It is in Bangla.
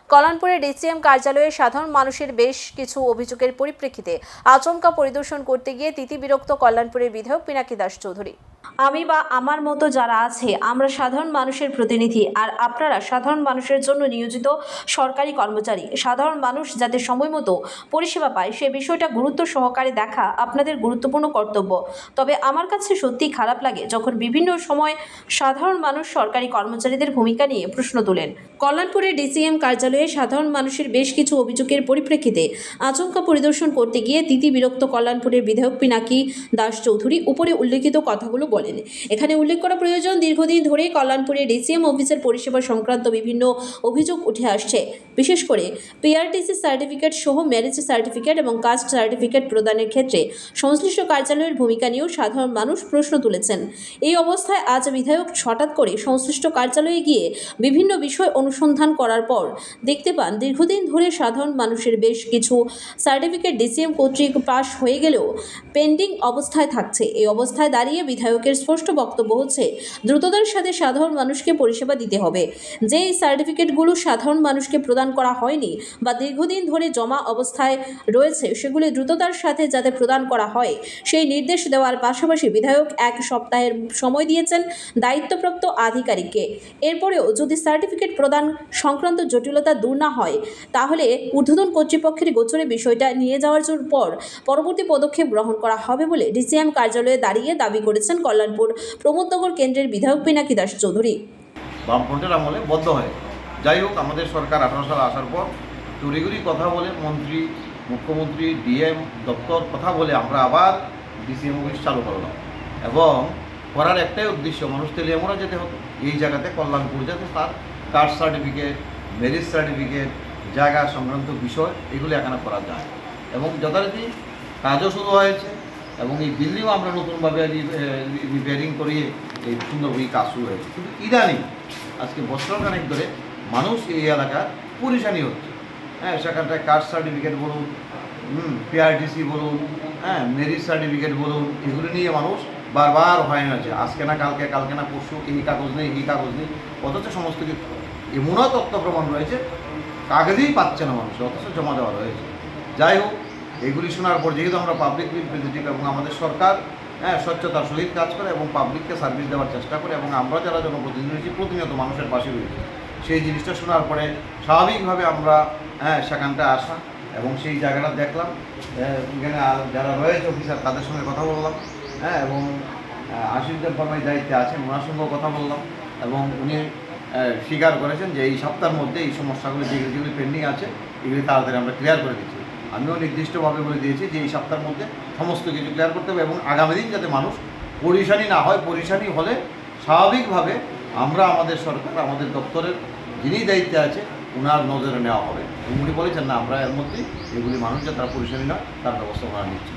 কল্যাণপুরের ডিসিএম কার্যালয়ে সাধারণ মানুষের বেশ কিছু অভিযোগের পরিপ্রেক্ষিতে আচমকা পরিদর্শন করতে গিয়ে তিতিবিরক্ত কল্যাণপুরের বিধায়ক পিনাকি দাস চৌধুরী। আমি বা আমার মতো যারা আছে আমরা সাধারণ মানুষের প্রতিনিধি, আর আপনারা সাধারণ মানুষের জন্য নিয়োজিত সরকারি কর্মচারী। সাধারণ মানুষ যাতে সময় মতো পরিষেবা পায় সে বিষয়টা গুরুত্ব সহকারে দেখা আপনাদের গুরুত্বপূর্ণ কর্তব্য। তবে আমার কাছে সত্যিই খারাপ লাগে যখন বিভিন্ন সময় সাধারণ মানুষ সরকারি কর্মচারীদের ভূমিকা নিয়ে প্রশ্ন তোলেন। কল্যাণপুরের ডিসিএম কার্যালয়ে সাধারণ মানুষের বেশ কিছু অভিযোগের পরিপ্রেক্ষিতে আচমকা পরিদর্শন করতে গিয়ে তিতিবিরক্ত কল্যাণপুরের বিধায়ক পিনাকি দাস চৌধুরী উপরে উল্লেখিত কথাগুলো বলেন। এখানে উল্লেখ করা প্রয়োজন, দীর্ঘদিন ধরে কল্যাণপুরে ডিসিএম অফিসের পরিষেবা সংক্রান্ত বিভিন্ন অভিযোগ উঠে আসছে। বিশেষ করে পিআরটিসি সার্টিফিকেট সহ ম্যারেজ সার্টিফিকেট এবং কাস্ট সার্টিফিকেট প্রদানের ক্ষেত্রে সংশ্লিষ্ট কার্যালয়ের ভূমিকা নিয়েও সাধারণ মানুষ প্রশ্ন তুলেছেন। এই অবস্থায় আজ বিধায়ক হঠাৎ করে সংশ্লিষ্ট কার্যালয়ে গিয়ে বিভিন্ন বিষয় অনুসন্ধান করার পর দেখতে পান দীর্ঘদিন ধরে সাধারণ মানুষের বেশ কিছু সার্টিফিকেট ডিসিএম কর্তৃক পাস হয়ে গেলেও পেন্ডিং অবস্থায় থাকছে। এই অবস্থায় দাঁড়িয়ে বিধায়কের স্পষ্ট বক্তব্য হচ্ছে দ্রুততার সাথে সাধারণ মানুষকে পরিষেবা দিতে হবে। যে এই সার্টিফিকেটগুলো সাধারণ মানুষকে প্রদান করা হয়নি বা দীর্ঘদিন ধরে জমা অবস্থায় রয়েছে সেগুলি দ্রুততার সাথে যাতে প্রদান করা হয় সেই নির্দেশ দেওয়ার পাশাপাশি বিধায়ক 1 সপ্তাহের সময় দিয়েছেন দায়িত্বপ্রাপ্ত আধিকারিককে। এরপরেও যদি সার্টিফিকেট প্রদান সংক্রান্ত জটিলতা দূর না হয় তাহলে ঊর্ধ্বতন কর্তৃপক্ষের গোচরে বিষয়টা নিয়ে যাওয়ার পর পরবর্তী পদক্ষেপ গ্রহণ করা হবে বলে ডিসিএম কার্যালয়ে দাঁড়িয়ে দাবি করেছেন কল্যাণপুর প্রমোদনগর কেন্দ্রের বিধায়ক পিনাকি দাস চৌধুরী। বামফ্রন্টের আমলে বদ্ধ হয়। যাই হোক, আমাদের সরকার 18 সালে আসার পর তড়িঘড়ি কথা বলে মন্ত্রী, মুখ্যমন্ত্রী, ডিএম দপ্তর কথা বলে আমরা আবার ডিসিএম অফিস চালু করলাম এবং করার একটাই উদ্দেশ্য, মানুষ তেলিয়ামোড়া যেতে হতো, এই জায়গাতে কল্যাণপুর যাতে তার কাস্ট সার্টিফিকেট, ম্যারেজ সার্টিফিকেট, জায়গা সংক্রান্ত বিষয় এগুলো এখানে করা যায় এবং যথারীতি কাজও শুরু হয়েছে এবং এই বিল্ডিংও আমরা নতুনভাবে রিপেয়ারিং করিয়ে এই সুন্দরভাবে কাজ শুরু হয়েছে। কিন্তু ইদানিং আজকে বছরখানেক ধরে মানুষ এই এলাকার পরিশানি হচ্ছে। সেখানটায় কাস্ট সার্টিফিকেট বলুন, পিআরটিসি বলুন, ম্যারেজ সার্টিফিকেট বলুন, এগুলো নিয়ে মানুষ বারবার হয়রান আছে। আজকে না কালকে, কালকে না পরশু, এই কাগজ নেই, এই কাগজ নেই, অথচ সমস্ত কিছু এমনও তথ্য প্রমাণ রয়েছে কাগজেই পাচ্ছে না মানুষ, অথচ জমা দেওয়া রয়েছে। যাই হোক, এগুলি শোনার পর যেহেতু আমরা পাবলিক রিপ্রেজেন্টেটিভ এবং আমাদের সরকার স্বচ্ছতার সহিত কাজ করে এবং পাবলিককে সার্ভিস দেওয়ার চেষ্টা করে এবং আমরা যারা জনপ্রতিনিধি প্রতিনিয়ত মানুষের পাশে রয়েছে, সেই জিনিসটা শোনার পরে স্বাভাবিকভাবে আমরা সেখানটা আসা এবং সেই জায়গাটা দেখলাম। এখানে যারা রয়েছে অফিসার তাদের সঙ্গে কথা বললাম এবং আশিসুজ্জামান ফরমাই দায়িত্বে আছেন, ওনার সঙ্গেও কথা বললাম এবং উনি স্বীকার করেছেন যে এই সপ্তাহের মধ্যে এই সমস্যাগুলো যেগুলি পেন্ডিং আছে এগুলি তাড়াতাড়ি আমরা ক্লিয়ার করে দিচ্ছি। আমিও নির্দিষ্টভাবে বলে দিয়েছি যে এই সপ্তাহের মধ্যে সমস্ত কিছু ক্লিয়ার করতে হবে এবং আগামী দিন যাতে মানুষ পরিশানি না হয়, পরিশানি হলে স্বাভাবিকভাবে আমরা আমাদের সরকার, আমাদের দপ্তরের যিনি দায়িত্বে আছে ওনার নজরে নেওয়া হবে। উনি বলেছেন না, আমরা এর মধ্যেই এগুলি মানুষ যাতে তারা পরিশানি নয় তার ব্যবস্থা ওনারা নিচ্ছি।